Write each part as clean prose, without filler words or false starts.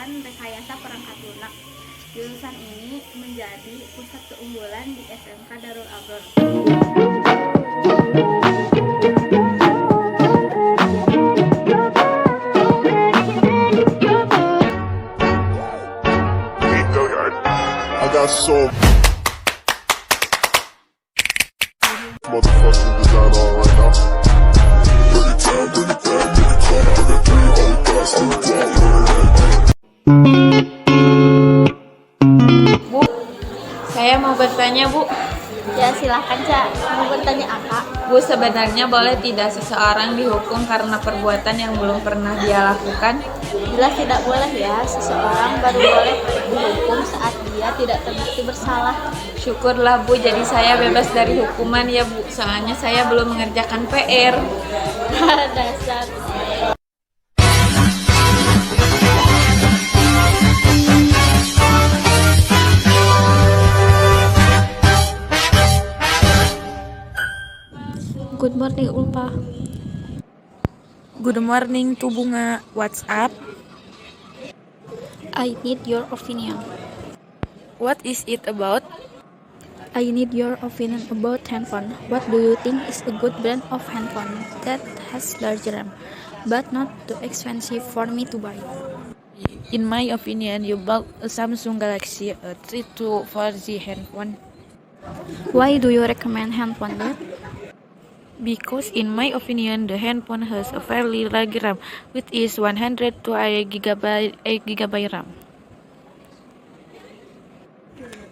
jurusan Rekayasa Perangkat Lunak. Jurusan ini menjadi pusat keunggulan di SMK Darul Abror. I got so motherfucking design on right now. Bring it down, bring it down, make it come. I got 3 old guys on the block. Bu, saya mau bertanya, Bu. Ya silahkan Cak, mau bertanya apa? Bu, sebenarnya boleh tidak seseorang dihukum karena perbuatan yang belum pernah dia lakukan? Jelas tidak boleh ya, seseorang baru boleh dihukum saat dia tidak terbukti bersalah. Syukurlah, Bu, jadi saya bebas dari hukuman ya, Bu. Soalnya saya belum mengerjakan PR. Dasar. Good morning, Ulfa. Good morning to Bunga. What's up? I need your opinion. What is it about? I need your opinion about handphone. What do you think is a good brand of handphone that has large RAM, but not too expensive for me to buy? In my opinion, you bought a Samsung Galaxy A3 to 4G handphone. Why do you recommend handphone that? Because in my opinion, the handphone has a fairly large RAM, which is 128 GB RAM.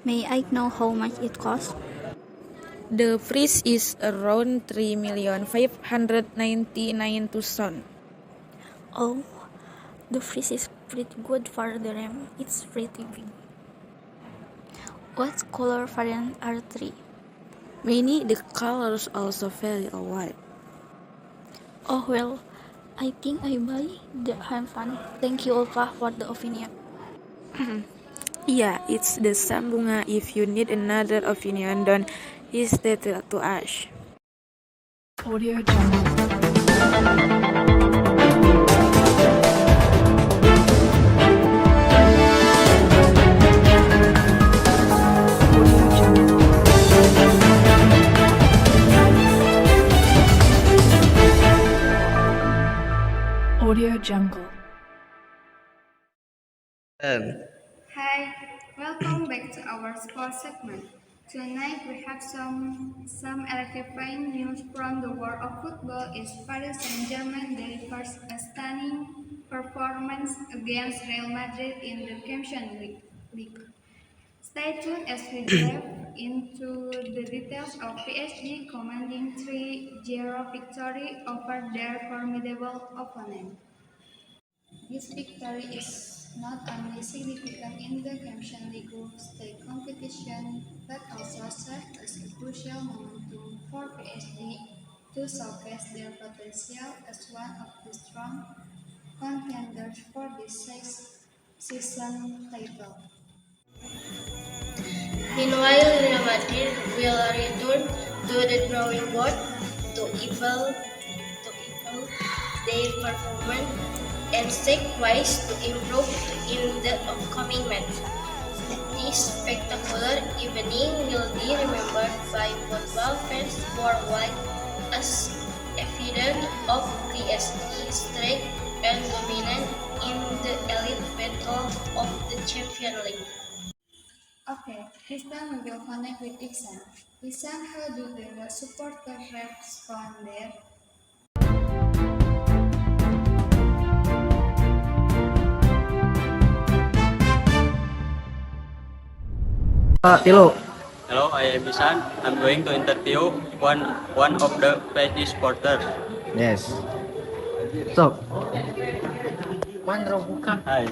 May I know how much it costs? The price is around 3,599,000. Oh, the price is pretty good for the RAM. It's pretty big. What color variant are three? Many the colors also vary a lot. Oh well, I think I buy the handphone. Thank you, Ulfa, for the opinion. Yeah, it's the same, Bunga. If you need another opinion, don't hesitate to ask. Audio Jungle. Hi, welcome back to our sports segment. Tonight we have some electrifying news from the world of football. Is Paris Saint-Germain delivers a stunning performance against Real Madrid in the Champions League. Stay tuned as we dive into the details of PSG commanding 3-0 victory over their formidable opponent. This victory is not only significant in the Champions League group stage competition, but also serves as a crucial momentum for PSG to showcase their potential as one of the strong contenders for this season title. Meanwhile, Real Madrid will return to the drawing board to evaluate their performance and seek ways to improve in the upcoming match. This spectacular evening will be remembered by football fans worldwide as evidence of PSG's strength and dominance in the elite battle of the Champions League. Okay, this time we will connect with Iksan. Iksan, how do the supporters respond there? Hello, I am Isan. I'm going to interview one of the PSG supporters. yes. Stop. Pandro buka. Hai.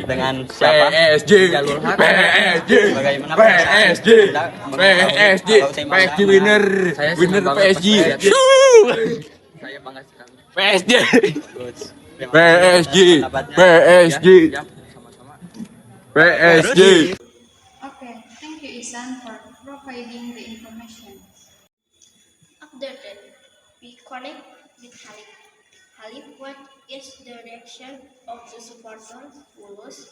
Dengan siapa? PSG, Jalur hak. PSG, Bagaimana PSG, PSG, PSG winner, winner PSG. Saya bangga sekali. PSG, Good. PSG, PSG, PSG. Okay, thank you Iksan for providing the information. After that, we connect with Halik. Halif, what is the reaction of the supporters who lose?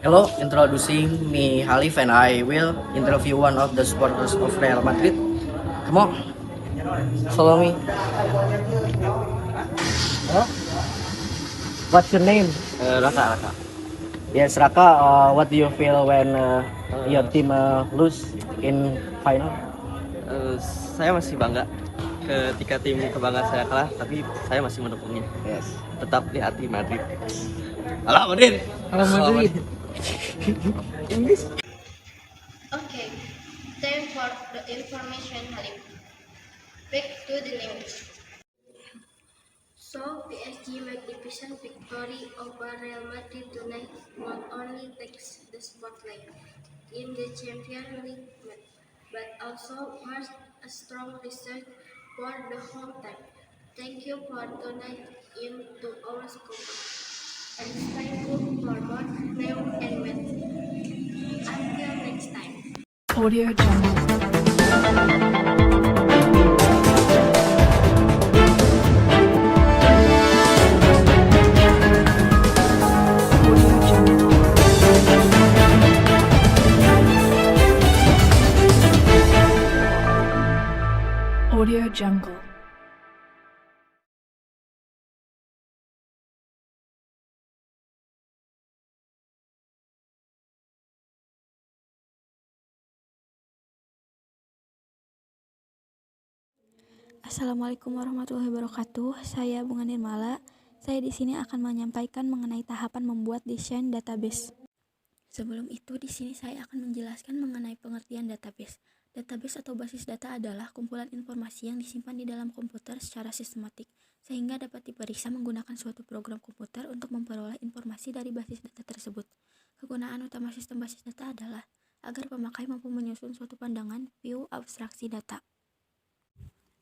Hello, introducing me Halif and I will interview one of the supporters of Real Madrid. Come on, follow me. Hello? What's your name? Raka. Yes, Raka. What do you feel when your team lose in final? Saya masih bangga ketika tim kebanggaan saya kalah, tapi saya masih mendukungnya. Yes. Tetap di hati Madrid. Halo Madrid. Okay, time for the information, Halif. Back to the news. So, PSG magnificent victory over Real Madrid tonight not only takes the spotlight in the Champions League match, but also marks a strong result for the home team. Thank you for tuning in to our scope. And stay tuned for more news and match. Until next time. Audio Jungle. Audio Jungle. Assalamualaikum warahmatullahi wabarakatuh. Saya Bunga Nirmala. Saya di sini akan menyampaikan mengenai tahapan membuat desain database. Sebelum itu, di sini saya akan menjelaskan mengenai pengertian database. Database atau basis data adalah kumpulan informasi yang disimpan di dalam komputer secara sistematik, sehingga dapat diperiksa menggunakan suatu program komputer untuk memperoleh informasi dari basis data tersebut. Kegunaan utama sistem basis data adalah agar pemakai mampu menyusun suatu pandangan view abstraksi data.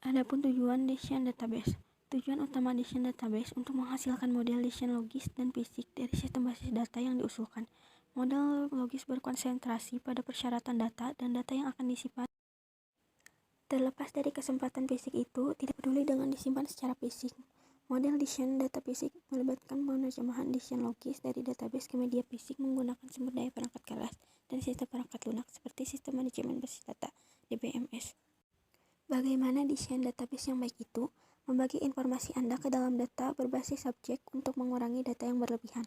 Adapun tujuan desain database. Tujuan utama desain database untuk menghasilkan model desain logis dan fisik dari sistem basis data yang diusulkan. Model logis berkonsentrasi pada persyaratan data dan data yang akan disimpan. Terlepas dari kesempatan fisik itu, tidak peduli dengan disimpan secara fisik. Model desain data fisik melibatkan penerjemahan desain logis dari database ke media fisik menggunakan sumber daya perangkat keras dan sistem perangkat lunak seperti sistem manajemen basis data (DBMS). Bagaimana desain database yang baik itu? Membagi informasi Anda ke dalam data berbasis subjek untuk mengurangi data yang berlebihan.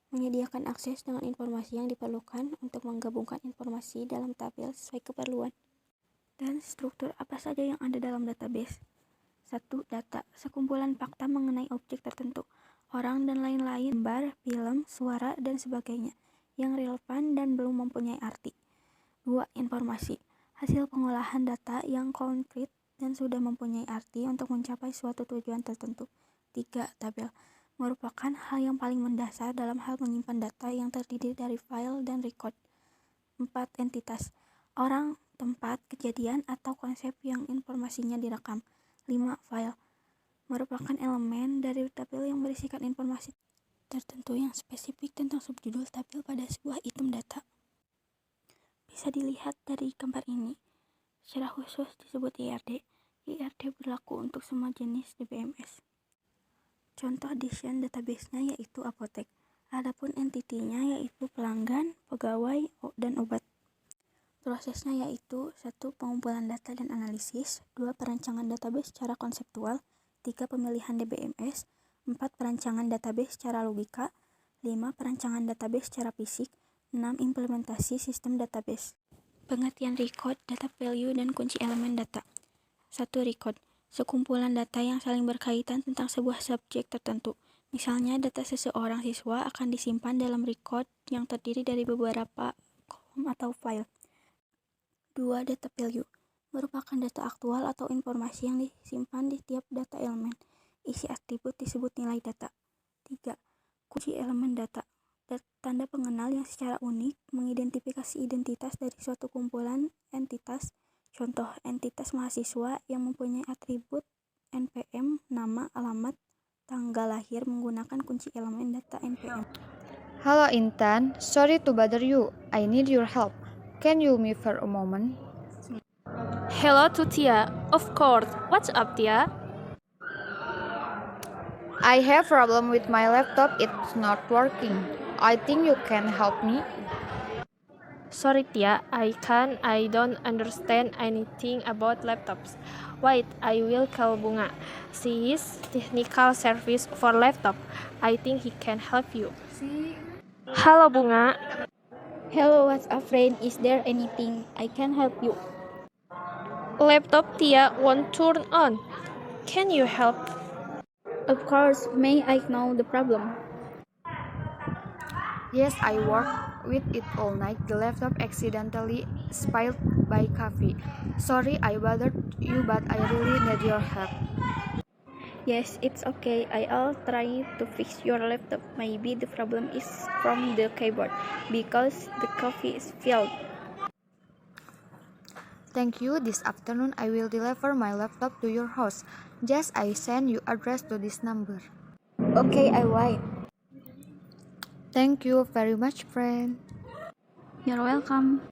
Menyediakan akses dengan informasi yang diperlukan untuk menggabungkan informasi dalam tabel sesuai keperluan. Dan struktur apa saja yang ada dalam database? 1. Data, sekumpulan fakta mengenai objek tertentu, orang dan lain-lain, gambar, film, suara, dan sebagainya, yang relevan dan belum mempunyai arti. 2. Informasi, hasil pengolahan data yang konkret dan sudah mempunyai arti untuk mencapai suatu tujuan tertentu. 3. Tabel, merupakan hal yang paling mendasar dalam hal menyimpan data yang terdiri dari file dan record. 4. Entitas, orang, tempat, kejadian, atau konsep yang informasinya direkam. 5. File, merupakan elemen dari tabel yang berisikan informasi tertentu yang spesifik tentang subjudul tabel pada sebuah item data. Bisa dilihat dari gambar ini. Secara khusus disebut IRD. IRD berlaku untuk semua jenis DBMS. Contoh desain database-nya yaitu apotek. Adapun entitinya yaitu pelanggan, pegawai, dan obat. Prosesnya yaitu 1. Pengumpulan data dan analisis, 2. Perancangan database secara konseptual, 3. Pemilihan DBMS, 4. Perancangan database secara logika, 5. Perancangan database secara fisik, 6. Implementasi sistem database. Pengertian record, data value, dan kunci elemen data. 1. Record, sekumpulan data yang saling berkaitan tentang sebuah subjek tertentu. Misalnya, data seseorang siswa akan disimpan dalam record yang terdiri dari beberapa kolom atau file. 2. Data value, merupakan data aktual atau informasi yang disimpan di tiap data elemen. Isi atribut disebut nilai data. 3. Kunci elemen data, tanda pengenal yang secara unik mengidentifikasi identitas dari suatu kumpulan entitas. Contoh, entitas mahasiswa yang mempunyai atribut NPM, nama, alamat, tanggal lahir menggunakan kunci elemen data NPM. Halo Intan, sorry to bother you. I need your help. Can you me for a moment? Hello to Tia. Of course. What's up, Tia? I have problem with my laptop. It's not working. I think you can help me. Sorry, Tia. I don't understand anything about laptops. Wait, I will call Bunga. She is technical service for laptop. I think he can help you. Halo, Bunga. Hello, what's up, friend? Is there anything I can help you? Laptop Tia won't turn on. Can you help? Of course, may I know the problem? Yes, I worked with it all night. The laptop accidentally spilled by coffee. Sorry I bothered you, but I really need your help. Yes, it's okay. I'll try to fix your laptop. Maybe the problem is from the keyboard because the coffee is filled. Thank you. This afternoon I will deliver my laptop to your house. Just I send you address to this number. Okay, I wait. Thank you very much, friend. You're welcome.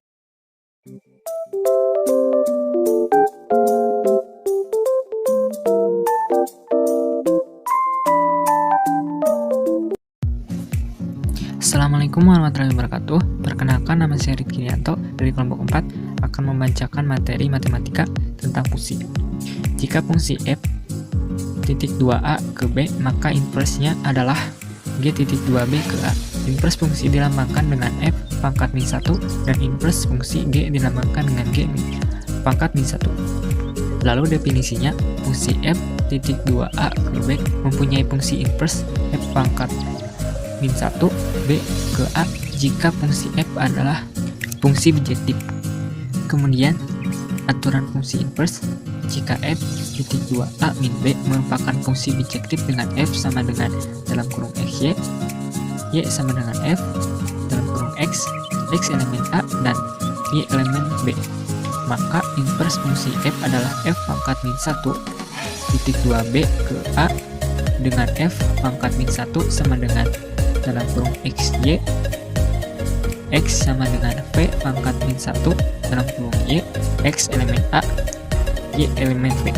Assalamualaikum warahmatullahi wabarakatuh. Perkenalkan, nama saya Ridki Rianto dari kelompok 4 akan membacakan materi matematika tentang fungsi. Jika fungsi f titik 2a ke b, maka inversnya adalah g titik 2b ke a. Invers fungsi dilambangkan dengan f pangkat min 1 dan invers fungsi g dilambangkan dengan g pangkat min 1. Lalu definisinya, fungsi f titik 2a ke b mempunyai fungsi invers f pangkat min 1 b ke a jika fungsi f adalah fungsi bijektif. Kemudian aturan fungsi invers, jika f titik 2a min b merupakan fungsi bijektif dengan f sama dengan dalam kurung xy, y sama dengan f dalam kurung x elemen a dan y elemen b, maka invers fungsi f adalah f pangkat min 1 titik 2b ke a dengan f pangkat min 1 sama dengan dalam kurung xy, x sama dengan v pangkat min 1 dalam kurung y, x elemen a, y elemen b.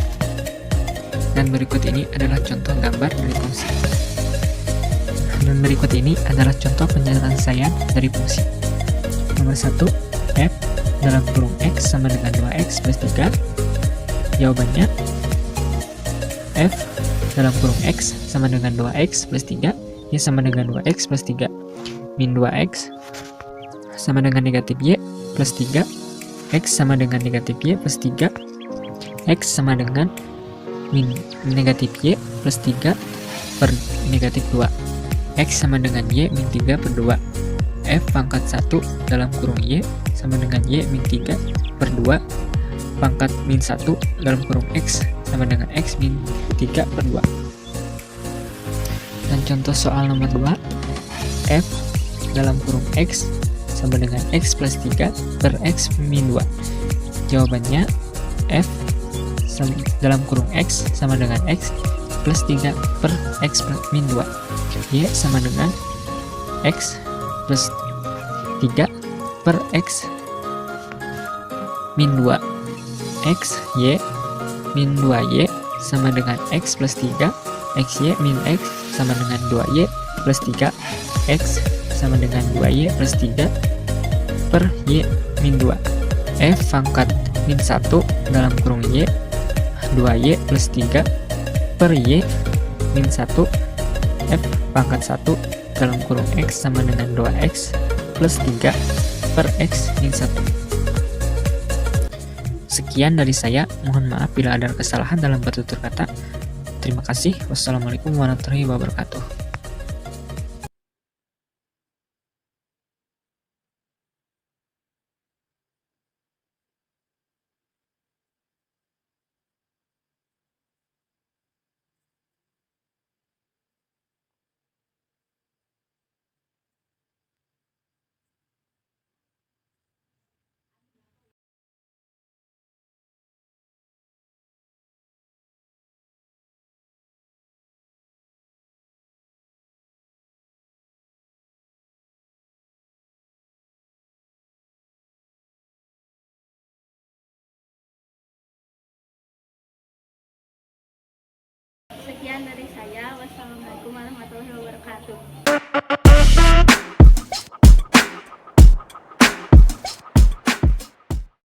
Dan berikut ini adalah contoh gambar dari fungsi. Dan berikut ini adalah contoh penjelasan saya dari fungsi. Nomor 1, f dalam kurung x sama dengan 2x plus 3. Jawabannya f dalam kurung x sama dengan 2x plus 3, y sama dengan 2x plus 3, min 2x sama dengan negatif y plus 3, x sama dengan negatif y plus 3, x sama dengan min negatif y plus 3 per negatif 2, x sama dengan y min 3 per 2, f pangkat 1 dalam kurung y sama dengan y min 3 per 2 pangkat min 1 dalam kurung x sama dengan x min 3 per 2. Dan contoh soal nomor 2, f dalam kurung x sama dengan x plus 3 per x min 2. Jawabannya f dalam kurung x sama dengan x plus 3 per x min 2. Y sama dengan x plus 3 per x min 2. X, y, min 2y sama dengan x plus 3, xy min x sama dengan 2y plus 3, x sama dengan 2y plus 3 per y min 2. F pangkat min 1 dalam kurung y 2y plus 3 per y min 1, f pangkat 1 dalam kurung x sama dengan 2x plus 3 per x min 1. Sekian dari saya, mohon maaf bila ada kesalahan dalam bertutur kata. Terima kasih. Wassalamualaikum warahmatullahi wabarakatuh. Sekian dari saya. Wassalamualaikum warahmatullahi wabarakatuh.